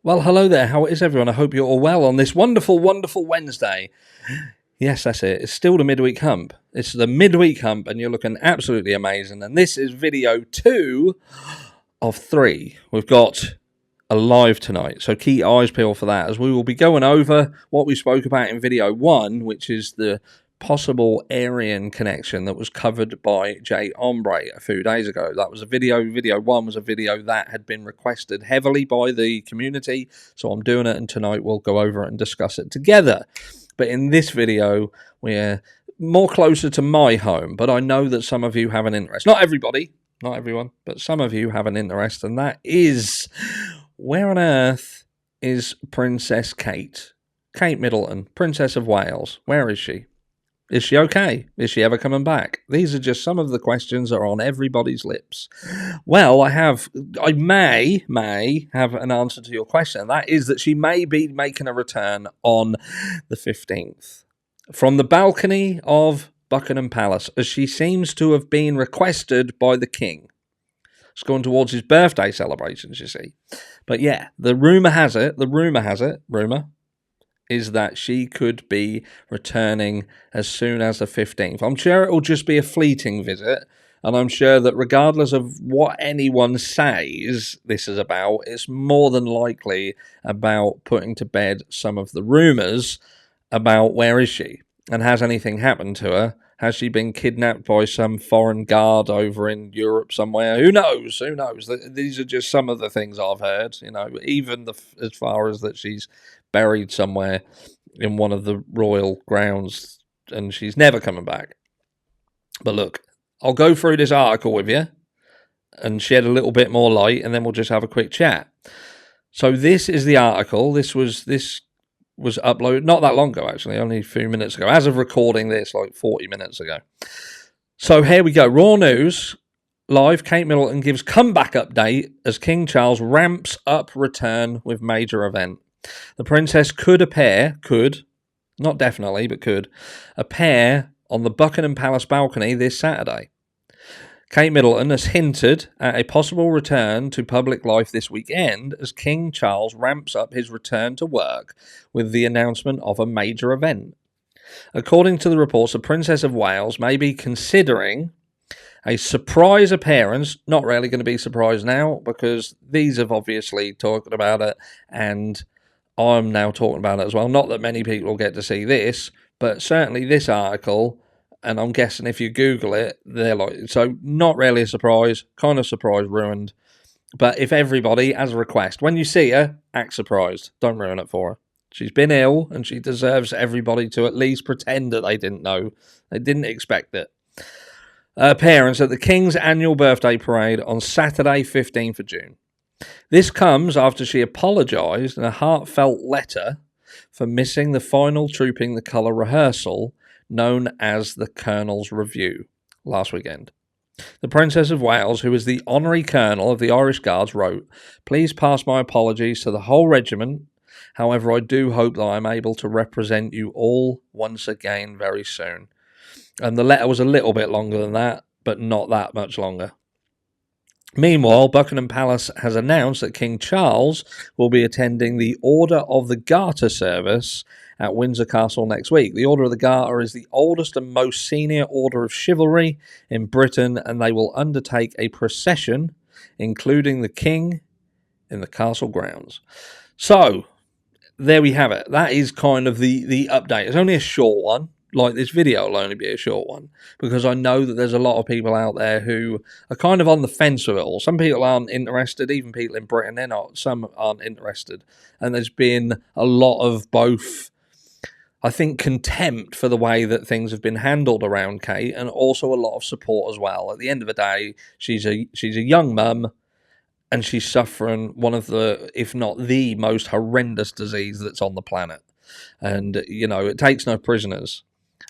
Well, hello there. How is everyone? I hope you're all well on this wonderful, wonderful Wednesday. Yes, that's it. It's still the midweek hump. It's the midweek hump, and you're looking absolutely amazing. And this is video 2 of 3. We've got a live tonight, so keep eyes peeled for that, as we will be going over what we spoke about in video 1, which is the possible Aryan connection that was covered by Jay Ombre a few days ago. That was a video. Video 1 was a video that had been requested heavily by the community, so I'm doing it, and tonight we'll go over it and discuss it together. But in this video, we're more closer to my home, but I know that some of you have an interest. Not everybody, not everyone, but some of you have an interest, and that is, where on earth is Princess Kate? Kate Middleton, Princess of Wales. Where is she? Is she okay? Is she ever coming back? These are just some of the questions that are on everybody's lips. Well, I may have an answer to your question. That is that she may be making a return on the 15th from the balcony of Buckingham Palace, as she seems to have been requested by the king. It's going towards his birthday celebrations, you see. But yeah, the rumour is that she could be returning as soon as the 15th. I'm sure it will just be a fleeting visit, and I'm sure that regardless of what anyone says this is about, it's more than likely about putting to bed some of the rumours about where is she, and has anything happened to her? Has she been kidnapped by some foreign guard over in Europe somewhere? Who knows? Who knows? These are just some of the things I've heard, even as far as that she's buried somewhere in one of the royal grounds and she's never coming back. But look, I'll go through this article with you and shed a little bit more light, and then we'll just have a quick chat. So this is the article. This was uploaded not that long ago, actually, only a few minutes ago. As of recording this, like 40 minutes ago. So here we go. Raw News Live. Kate Middleton gives comeback update as King Charles ramps up return with major event. The princess could, not definitely, but could, appear on the Buckingham Palace balcony this Saturday. Kate Middleton has hinted at a possible return to public life this weekend as King Charles ramps up his return to work with the announcement of a major event. According to the reports, the Princess of Wales may be considering a surprise appearance. Not really going to be surprised now, because these have obviously talked about it, and I'm now talking about it as well. Not that many people get to see this, but certainly this article, and I'm guessing if you Google it, they're like, so not really a surprise, kind of surprise ruined. But if everybody, as a request, when you see her, act surprised. Don't ruin it for her. She's been ill, and she deserves everybody to at least pretend that they didn't know. They didn't expect it. Appearance at the King's annual birthday parade on Saturday, 15th of June. This comes after she apologised in a heartfelt letter for missing the final Trooping the Colour rehearsal known as the Colonel's Review last weekend. The Princess of Wales, who is the honorary colonel of the Irish Guards, wrote, "Please pass my apologies to the whole regiment. However, I do hope that I am able to represent you all once again very soon." And the letter was a little bit longer than that, but not that much longer. Meanwhile, Buckingham Palace has announced that King Charles will be attending the Order of the Garter service at Windsor Castle next week. The Order of the Garter is the oldest and most senior order of chivalry in Britain, and they will undertake a procession, including the King, in the castle grounds. So, there we have it. That is kind of the update. It's only a short one. Like, this video will only be a short one, because I know that there's a lot of people out there who are kind of on the fence with it all. Some people aren't interested, even people in Britain, they're not. Some aren't interested. And there's been a lot of both, I think, contempt for the way that things have been handled around Kate, and also a lot of support as well. At the end of the day, she's a young mum, and she's suffering one of the, if not the most horrendous disease that's on the planet. And, it takes no prisoners.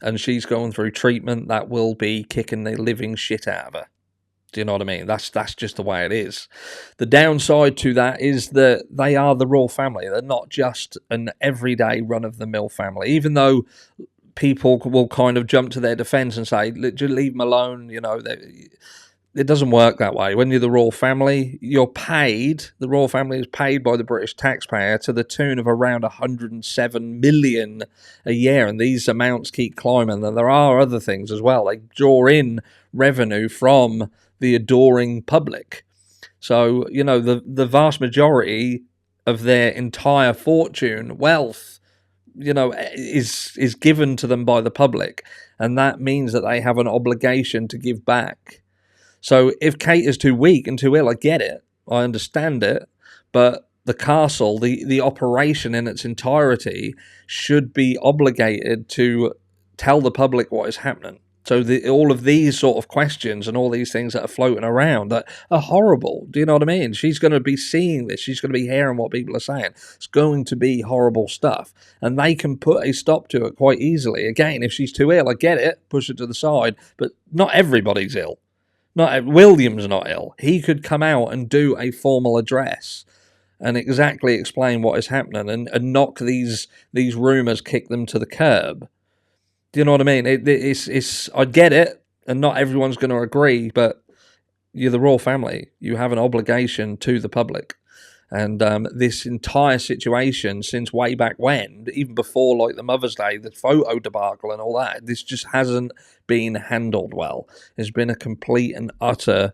And she's going through treatment that will be kicking the living shit out of her. Do you know what I mean? That's just the way it is. The downside to that is that they are the royal family. They're not just an everyday run-of-the-mill family. Even though people will kind of jump to their defence and say, leave them alone, it doesn't work that way. When you're the royal family, the royal family is paid by the British taxpayer to the tune of around 107 million a year, and these amounts keep climbing. And there are other things as well. They draw in revenue from the adoring public. So, the vast majority of their entire fortune, wealth, is given to them by the public, and that means that they have an obligation to give back. So if Kate is too weak and too ill, I get it, I understand it, but the castle, the operation in its entirety, should be obligated to tell the public what is happening. So all of these sort of questions and all these things that are floating around that are horrible. Do you know what I mean? She's going to be seeing this. She's going to be hearing what people are saying. It's going to be horrible stuff. And they can put a stop to it quite easily. Again, if she's too ill, I get it. Push it to the side. But not everybody's ill. William's not ill. He could come out and do a formal address and exactly explain what is happening and knock these rumours, kick them to the curb. Do you know what I mean? It's I get it, and not everyone's going to agree, but you're the royal family. You have an obligation to the public. And this entire situation, since way back when, even before like the Mother's Day, the photo debacle and all that, this just hasn't been handled well. It's been a complete and utter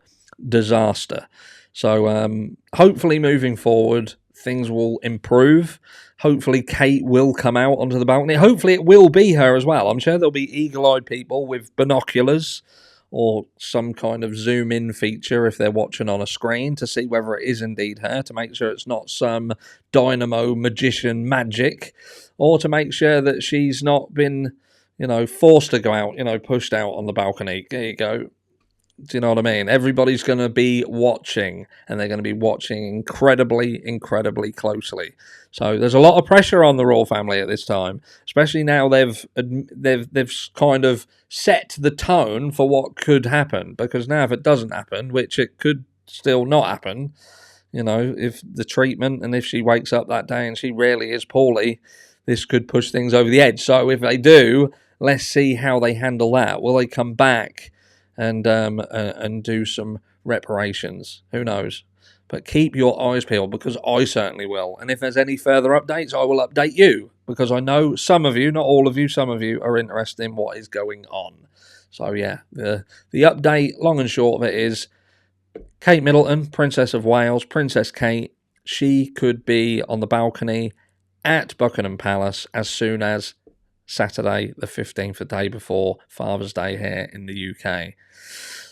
disaster. So hopefully moving forward, things will improve. Hopefully Kate will come out onto the balcony. Hopefully it will be her as well. I'm sure there'll be eagle-eyed people with binoculars or some kind of zoom-in feature if they're watching on a screen to see whether it is indeed her, to make sure it's not some dynamo magician magic, or to make sure that she's not been, forced to go out, pushed out on the balcony. There you go. Do you know what I mean? Everybody's going to be watching, and they're going to be watching incredibly, incredibly closely. So there's a lot of pressure on the royal family at this time, especially now they've kind of set the tone for what could happen. Because now, if it doesn't happen, which it could still not happen, if the treatment and if she wakes up that day and she really is poorly, this could push things over the edge. So if they do, let's see how they handle that. Will they come back and do some reparations? Who knows? But keep your eyes peeled, because I certainly will. And if there's any further updates, I will update you, because I know some of you, not all of you, some of you are interested in what is going on. So yeah, the update, long and short of it, is Kate Middleton, Princess of Wales, Princess Kate, she could be on the balcony at Buckingham Palace as soon as Saturday the 15th, the day before Father's Day here in the UK.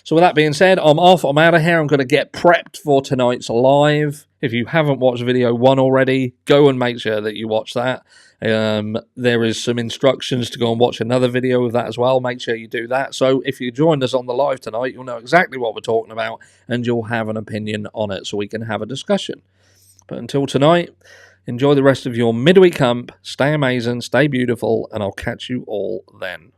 So with that being said, I'm off. I'm out of here. I'm going to get prepped for tonight's live. If you haven't watched video 1 already, go and make sure that you watch that. There is some instructions to go and watch another video of that as well. Make sure you do that. So if you joined us on the live tonight, you'll know exactly what we're talking about, and you'll have an opinion on it so we can have a discussion. But until tonight, enjoy the rest of your midweek hump. Stay amazing, stay beautiful, and I'll catch you all then.